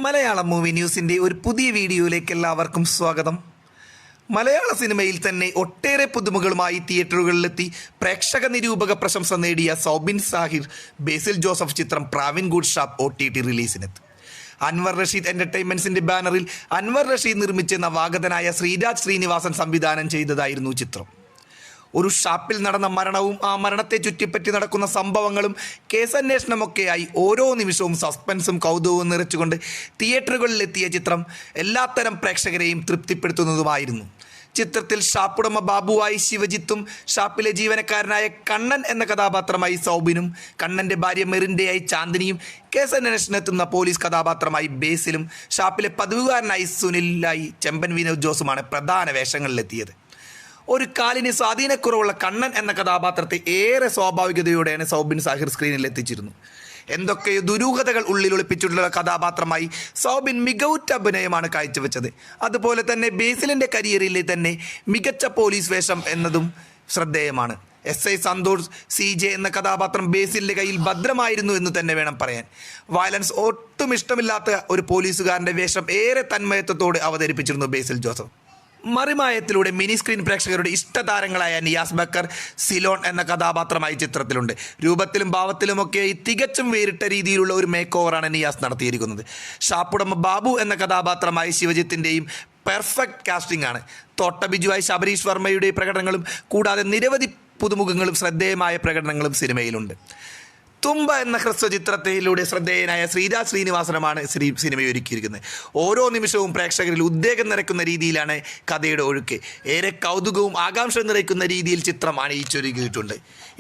Malayalam movie ന്യൂസിൻ്റെ ഒരു പുതിയ വീഡിയോയിലേക്ക് എല്ലാവർക്കും സ്വാഗതം. മലയാള സിനിമയിൽ തന്നെ ഒട്ടേറെ പുതുമകളുമായി തിയേറ്ററുകളിലെത്തി പ്രേക്ഷക നിരൂപക പ്രശംസ നേടിയ സൗബിൻ സാഹിർ ബേസിൽ ജോസഫ് ചിത്രം പ്രാവിൻ ഗുഡ് ഷാപ്പ് OTT റിലീസിനെത്തി. അൻവർ റഷീദ് എൻ്റർടൈൻമെൻറ്റ്സിൻ്റെ ബാനറിൽ അൻവർ റഷീദ് നിർമ്മിച്ച നവാഗതനായ ശ്രീരാജ് ശ്രീനിവാസൻ സംവിധാനം ചെയ്തതായിരുന്നു ചിത്രം. ഒരു ഷാപ്പിൽ നടന്ന മരണവും ആ മരണത്തെ ചുറ്റിപ്പറ്റി നടക്കുന്ന സംഭവങ്ങളും കേസന്വേഷണമൊക്കെയായി ഓരോ നിമിഷവും സസ്പെൻസും കൗതുകവും നിറച്ചുകൊണ്ട് തിയേറ്ററുകളിലെത്തിയ ചിത്രം എല്ലാത്തരം പ്രേക്ഷകരെയും തൃപ്തിപ്പെടുത്തുന്നതുമായിരുന്നു. ചിത്രത്തിൽ ഷാപ്പുടമ ബാബുവായി ശിവജിത്തും ഷാപ്പിലെ ജീവനക്കാരനായ കണ്ണൻ എന്ന കഥാപാത്രമായി സൗബിനും കണ്ണൻ്റെ ഭാര്യ മെറിൻ്റെയായി ചാന്ദിനിയും കേസന്വേഷണത്തിനെത്തുന്ന പോലീസ് കഥാപാത്രമായി ബേസിലും ഷാപ്പിലെ പതിവുകാരനായി സുനിലായി ചെമ്പൻ വിനോദ് ജോസുമാണ് പ്രധാന വേഷങ്ങളിലെത്തിയത്. ഒരു കാലിന് സ്വാധീനക്കുറവുള്ള കണ്ണൻ എന്ന കഥാപാത്രത്തെ ഏറെ സ്വാഭാവികതയോടെയാണ് സൗബിൻ സാഹിർ സ്ക്രീനിൽ എത്തിച്ചിരുന്നു. എന്തൊക്കെയോ ദുരൂഹതകൾ ഉള്ളിലൊളിപ്പിച്ചിട്ടുള്ള കഥാപാത്രമായി സൗബിൻ മികവുറ്റ അഭിനയമാണ് കാഴ്ചവെച്ചത്. അതുപോലെ തന്നെ ബേസിലിൻ്റെ കരിയറിലെ തന്നെ മികച്ച പോലീസ് വേഷം എന്നതും ശ്രദ്ധേയമാണ്. SI സന്തോഷ് CJ എന്ന കഥാപാത്രം ബേസിലിൻ്റെ കയ്യിൽ ഭദ്രമായിരുന്നു എന്ന് തന്നെ വേണം പറയാൻ. വയലൻസ് ഒട്ടും ഇഷ്ടമില്ലാത്ത ഒരു പോലീസുകാരൻ്റെ വേഷം ഏറെ തന്മയത്വത്തോടെ അവതരിപ്പിച്ചിരുന്നു ബേസിൽ ജോസഫ്. മറിമായത്തിലൂടെ മിനി സ്ക്രീൻ പ്രേക്ഷകരുടെ ഇഷ്ടതാരങ്ങളായ നിയാസ് ബക്കർ സിലോൺ എന്ന കഥാപാത്രമായി ചിത്രത്തിലുണ്ട്. രൂപത്തിലും ഭാവത്തിലുമൊക്കെ തികച്ചും വേറിട്ട രീതിയിലുള്ള ഒരു മേക്ക് ഓവറാണ് നിയാസ് നടത്തിയിരിക്കുന്നത്. ഷാപ്പുടമ ബാബു എന്ന കഥാപാത്രമായി ശിവജിത്തിൻ്റെയും പെർഫെക്റ്റ് കാസ്റ്റിംഗ് ആണ്. തോട്ട ബിജുവായി ശബരീഷ് വർമ്മയുടെ പ്രകടനങ്ങളും കൂടാതെ നിരവധി പുതുമുഖങ്ങളും ശ്രദ്ധേയമായ പ്രകടനങ്ങളും സിനിമയിലുണ്ട്. തുമ്പ എന്ന ഹ്രസ്വചിത്രത്തിലൂടെ ശ്രദ്ധേയനായ ശ്രീരാജ് ശ്രീനിവാസനുമാണ് സിനിമയൊരുക്കിയിരിക്കുന്നത്. ഓരോ നിമിഷവും പ്രേക്ഷകരിൽ ഉദ്വേഗം നിറയ്ക്കുന്ന രീതിയിലാണ് കഥയുടെ ഒഴുക്ക്. ഏറെ കൗതുകവും ആകാംക്ഷ നിറയ്ക്കുന്ന രീതിയിൽ ചിത്രം അണിയിച്ചൊരുക്കിയിട്ടുണ്ട്.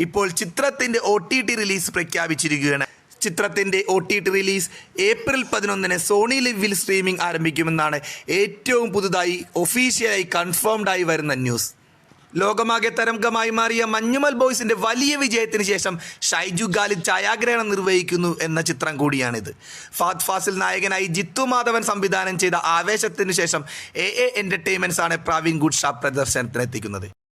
ഇപ്പോൾ ചിത്രത്തിൻ്റെ OTT റിലീസ് പ്രഖ്യാപിച്ചിരിക്കുകയാണ്. ചിത്രത്തിൻ്റെ OTT റിലീസ് ഏപ്രിൽ 11 സോണി ലിവിൽ സ്ട്രീമിംഗ് ആരംഭിക്കുമെന്നാണ് ഏറ്റവും പുതുതായി ഒഫീഷ്യലായി കൺഫേംഡായി വരുന്ന ന്യൂസ്. ലോകമാകെ തരംഗമായി മാറിയ മഞ്ഞുമൽ ബോയ്സിൻ്റെ വലിയ വിജയത്തിന് ശേഷം ഷൈജു ഖാലിദ് ഛായാഗ്രഹണം നിർവഹിക്കുന്നു എന്ന ചിത്രം കൂടിയാണിത്. ഫഹദ് ഫാസിൽ നായകനായി ജിത്തു മാധവൻ സംവിധാനം ചെയ്ത ആവേശത്തിന് ശേഷം AA എൻ്റർടൈൻമെൻറ്റ്സ് ആണ് പ്രാവിൻ ഗുഡ് ഷാപ്പ് പ്രദർശനത്തിനെത്തിക്കുന്നത്.